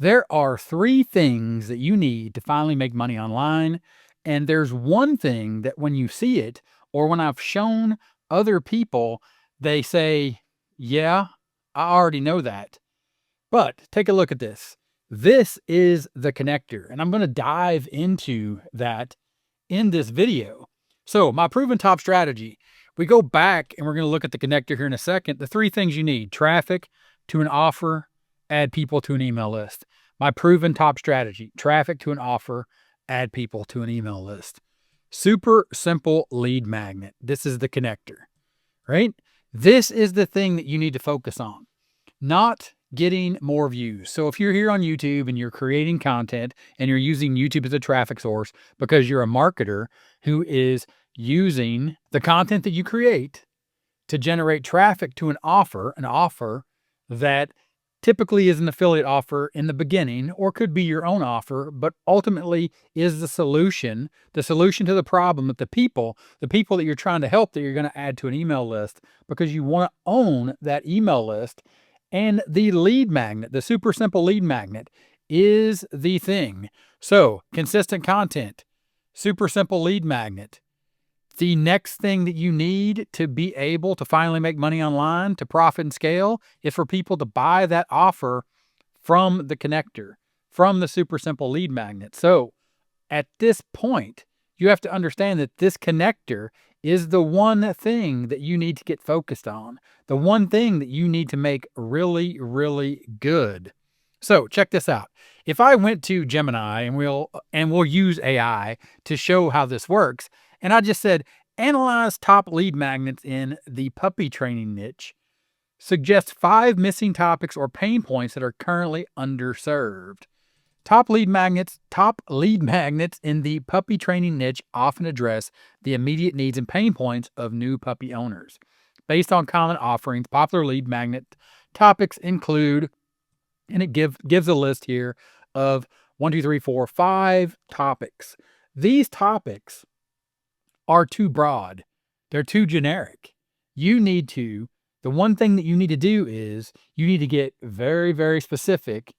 There are three things that you need to finally make money online. And there's one thing that when you see it, or when I've shown other people, they say, yeah, I already know that. But take a look at this. This is the connector, and I'm going to dive into that in this video. So my proven top strategy, we go back and we're going to look at the connector here in a second. The three things you need: traffic to an offer, add people to an email list. My proven top strategy: traffic to an offer, add people to an email list. Super simple lead magnet. This is the connector, right? This is the thing that you need to focus on, not getting more views. So if you're here on YouTube and you're creating content and you're using YouTube as a traffic source because you're a marketer who is using the content that you create to generate traffic to an offer that typically is an affiliate offer in the beginning, or could be your own offer, but ultimately is the solution to the problem that the people that you're trying to help, that you're going to add to an email list because you want to own that email list. And the lead magnet, the super simple lead magnet, is the thing. So consistent content, super simple lead magnet. The next thing that you need to be able to finally make money online, to profit and scale, is for people to buy that offer from the connector, from the super simple lead magnet. So at this point, you have to understand that this connector is the one thing that you need to get focused on, the one thing that you need to make really, really good. So check this out. If I went to Gemini and we'll use AI to show how this works, and I just said, analyze top lead magnets in the puppy training niche, suggest 5 missing topics or pain points that are currently underserved. Top lead magnets in the puppy training niche often address the immediate needs and pain points of new puppy owners. Based on common offerings, popular lead magnet topics include, and it gives a list here of 5 topics. These topics are too broad. They're too generic. The one thing that you need to do is you need to get very, very specific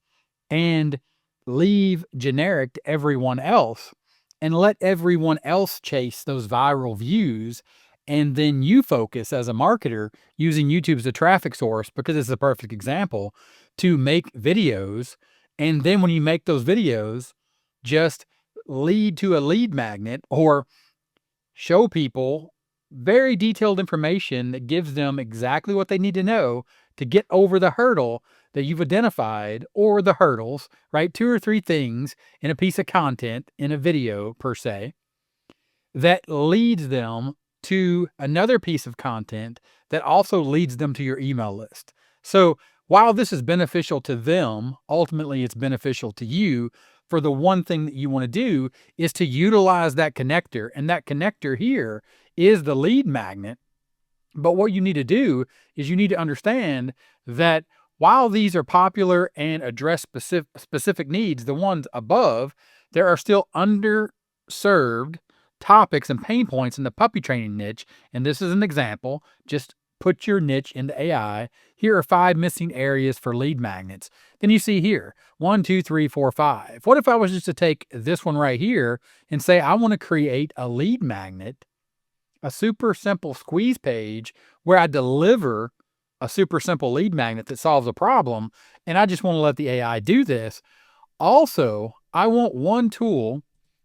and leave generic to everyone else, and let everyone else chase those viral views. And then you focus as a marketer, using YouTube as a traffic source, because it's a perfect example, to make videos. And then when you make those videos, just lead to a lead magnet, or show people very detailed information that gives them exactly what they need to know to get over the hurdle that you've identified, or the hurdles, right? 2 or 3 things in a piece of content, in a video per se, that leads them to another piece of content that also leads them to your email list. So while this is beneficial to them, ultimately it's beneficial to you. For the one thing that you want to do is to utilize that connector, and that connector here is the lead magnet. But what you need to do is you need to understand that while these are popular and address specific needs, the ones above, there are still underserved topics and pain points in the puppy training niche. And this is an example. Just put your niche into AI. Here are 5 missing areas for lead magnets. Then you see here, 1, 2, 3, 4, 5. What if I was just to take this one right here and say, I want to create a lead magnet, a super simple squeeze page where I deliver a super simple lead magnet that solves a problem, and I just want to let the AI do this. Also, I want one tool,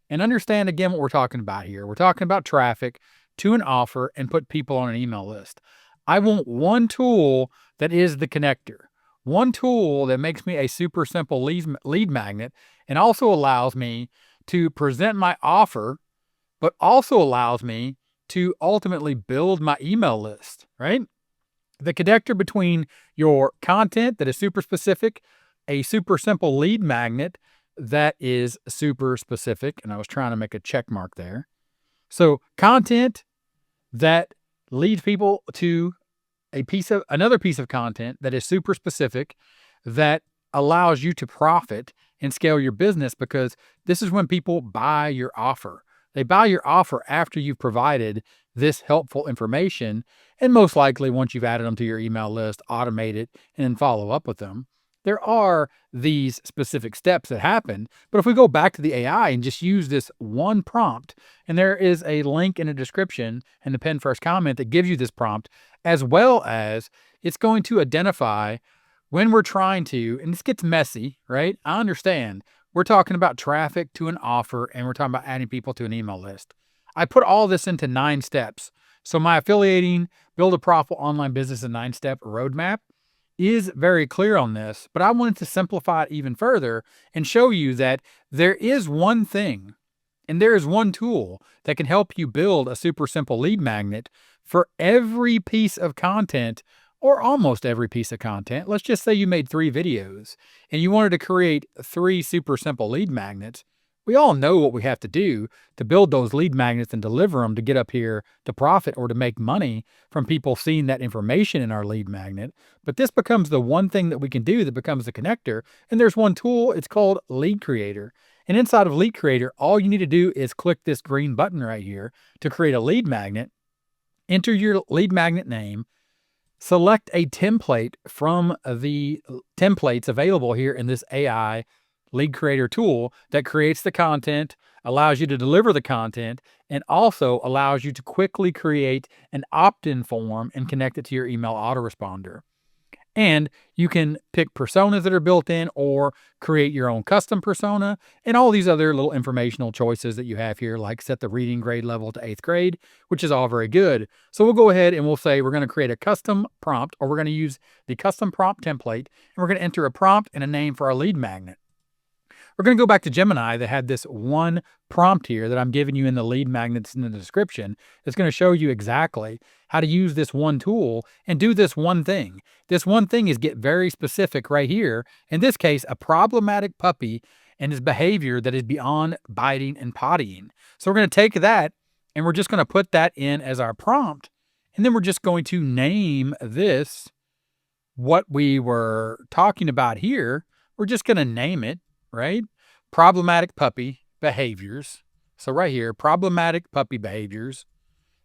and understand again what we're talking about here. We're talking about traffic to an offer and put people on an email list. I want one tool that is the connector, one tool that makes me a super simple lead magnet, and also allows me to present my offer, but also allows me to ultimately build my email list, right? The connector between your content that is super specific, a super simple lead magnet that is super specific, and I was trying to make a check mark there. So content that leads people to another piece of content that is super specific, that allows you to profit and scale your business, because this is when people buy your offer. They buy your offer after you've provided this helpful information, and most likely once you've added them to your email list, automate it, and follow up with them. there are these specific steps that happen. But if we go back to the AI and just use this one prompt, and there is a link in the description and the pin first comment that gives you this prompt, as well as it's going to identify when we're trying to, and this gets messy, right? I understand. We're talking about traffic to an offer and we're talking about adding people to an email list. I put all this into 9 steps. So my affiliating, build a profitable online business in 9-step roadmap is very clear on this, but I wanted to simplify it even further and show you that there is one thing and there is one tool that can help you build a super simple lead magnet for every piece of content, or almost every piece of content. Let's just say you made 3 videos and you wanted to create 3 super simple lead magnets. We all know what we have to do to build those lead magnets and deliver them to get up here to profit or to make money from people seeing that information in our lead magnet. But this becomes the one thing that we can do that becomes the connector. And there's one tool, it's called Lead Creator. And inside of Lead Creator, all you need to do is click this green button right here to create a lead magnet, enter your lead magnet name, select a template from the templates available here in this AI lead creator tool that creates the content, allows you to deliver the content, and also allows you to quickly create an opt-in form and connect it to your email autoresponder. And you can pick personas that are built in or create your own custom persona and all these other little informational choices that you have here, like set the reading grade level to 8th grade, which is all very good. So we'll go ahead and we'll say we're going to create a custom prompt, or we're going to use the custom prompt template, and we're going to enter a prompt and a name for our lead magnet. We're going to go back to Gemini that had this one prompt here that I'm giving you in the lead magnets in the description. It's going to show you exactly how to use this one tool and do this one thing. This one thing is get very specific right here. In this case, a problematic puppy and his behavior that is beyond biting and pottying. So we're going to take that and we're just going to put that in as our prompt. And then we're just going to name this what we were talking about here. We're just going to name it, right? Problematic puppy behaviors. So right here, problematic puppy behaviors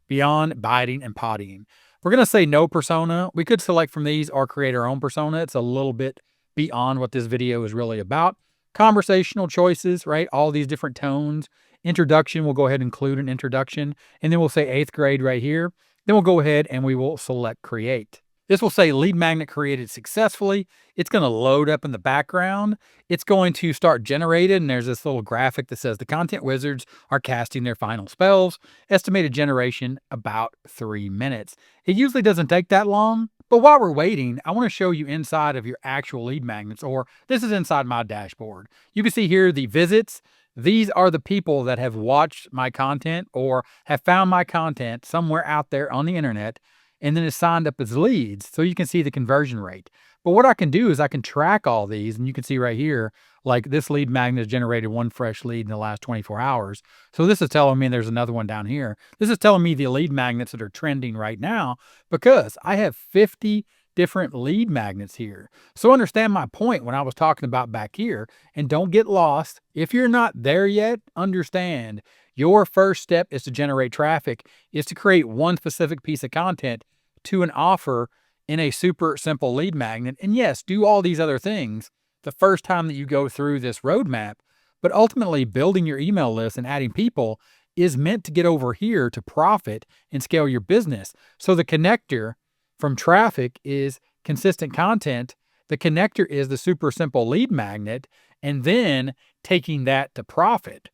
beyond biting and pottying. We're going to say no persona. We could select from these or create our own persona. It's a little bit beyond what this video is really about. Conversational choices, right? All these different tones. Introduction, we'll go ahead and include an introduction. And then we'll say 8th grade right here. Then we'll go ahead and we will select create. This will say lead magnet created successfully. It's going to load up in the background. It's going to start generated, and there's this little graphic that says the content wizards are casting their final spells. Estimated generation about 3 minutes. It usually doesn't take that long, but while we're waiting, I want to show you inside of your actual lead magnets, or this is inside my dashboard. You can see here the visits. These are the people that have watched my content or have found my content somewhere out there on the internet and then is signed up as leads, so you can see the conversion rate. But what I can do is I can track all these, and you can see right here, like this lead magnet has generated 1 fresh lead in the last 24 hours. So this is telling me, and there's another one down here, this is telling me the lead magnets that are trending right now because I have 50 different lead magnets here. So understand my point when I was talking about back here, and don't get lost. If you're not there yet, understand your first step is to generate traffic, is to create one specific piece of content to an offer in a super simple lead magnet. And yes, do all these other things the first time that you go through this roadmap. But ultimately, building your email list and adding people is meant to get over here to profit and scale your business. So the connector from traffic is consistent content. The connector is the super simple lead magnet, and then taking that to profit.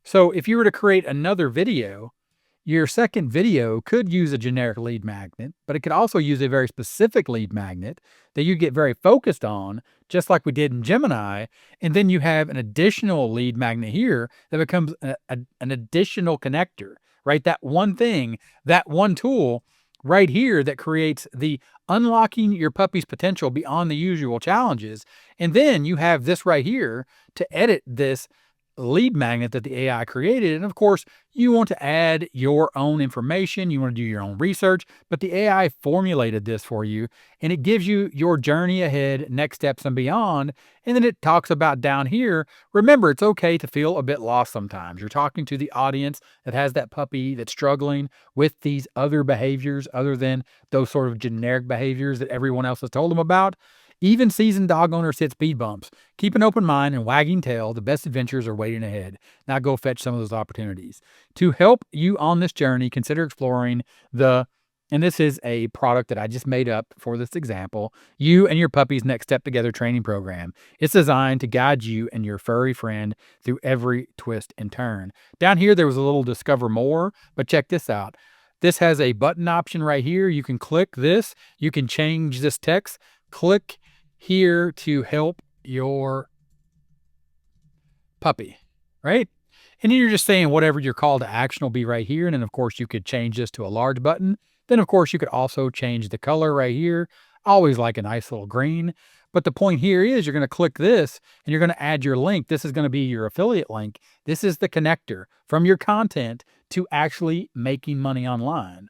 So if you were to create another video, your second video could use a generic lead magnet, but it could also use a very specific lead magnet that you get very focused on, just like we did in Gemini. And then you have an additional lead magnet here that becomes an additional connector, right? That one thing, that one tool right here that creates the unlocking your puppy's potential beyond the usual challenges. And then you have this right here to edit this lead magnet that the AI created. And of course, you want to add your own information. You want to do your own research, but the AI formulated this for you and it gives you your journey ahead, next steps and beyond. And then it talks about down here. Remember, it's okay to feel a bit lost sometimes. You're talking to the audience that has that puppy that's struggling with these other behaviors other than those sort of generic behaviors that everyone else has told them about. Even seasoned dog owners hit speed bumps. Keep an open mind and wagging tail. The best adventures are waiting ahead. Now go fetch some of those opportunities. To help you on this journey, consider exploring and this is a product that I just made up for this example, You and Your Puppy's Next Step Together training program. It's designed to guide you and your furry friend through every twist and turn. Down here, there was a little discover more, but check this out. This has a button option right here. You can click this. You can change this text. Click here to help your puppy, right? And then you're just saying whatever your call to action will be right here. And then, of course, you could change this to a large button. Then, of course, you could also change the color right here. I always like a nice little green. But the point here is you're going to click this and you're going to add your link. This is going to be your affiliate link. This is the connector from your content to actually making money online.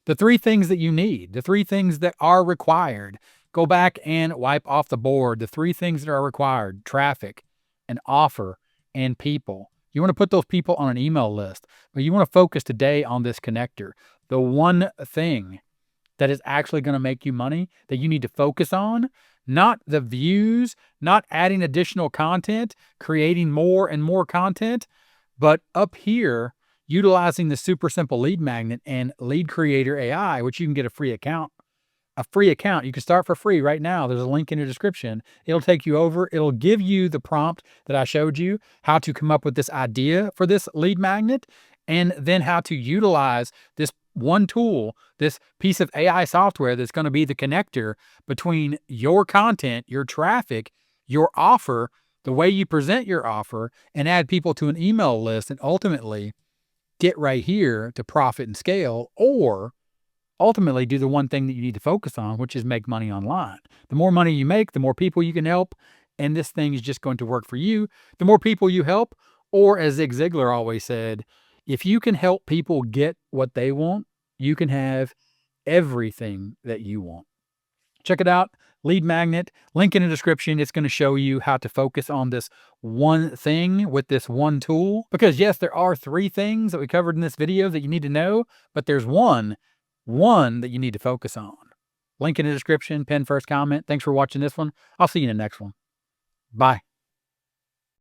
The 3 things that you need, the 3 things that are required. Go back and wipe off the board. The 3 things that are required: traffic, an offer, and people. You want to put those people on an email list, but you want to focus today on this connector. The one thing that is actually going to make you money that you need to focus on, not the views, not adding additional content, creating more and more content, but up here, utilizing the super simple lead magnet and lead creator AI, which you can get a free account. You can start for free right now. There's a link in the description. It'll take you over. It'll give you the prompt that I showed you, how to come up with this idea for this lead magnet, and then how to utilize this one tool, this piece of AI software that's going to be the connector between your content, your traffic, your offer, the way you present your offer, and add people to an email list, and ultimately get right here to profit and scale, or ultimately do the one thing that you need to focus on, which is make money online. The more money you make, the more people you can help, and this thing is just going to work for you. The more people you help, or as Zig Ziglar always said, if you can help people get what they want, you can have everything that you want. Check it out. Lead magnet, link in the description. It's going to show you how to focus on this one thing with this one tool. Because yes, there are 3 things that we covered in this video that you need to know, but there's one that you need to focus on. Link in the description, pin first comment. Thanks for watching this one. I'll see you in the next one. Bye.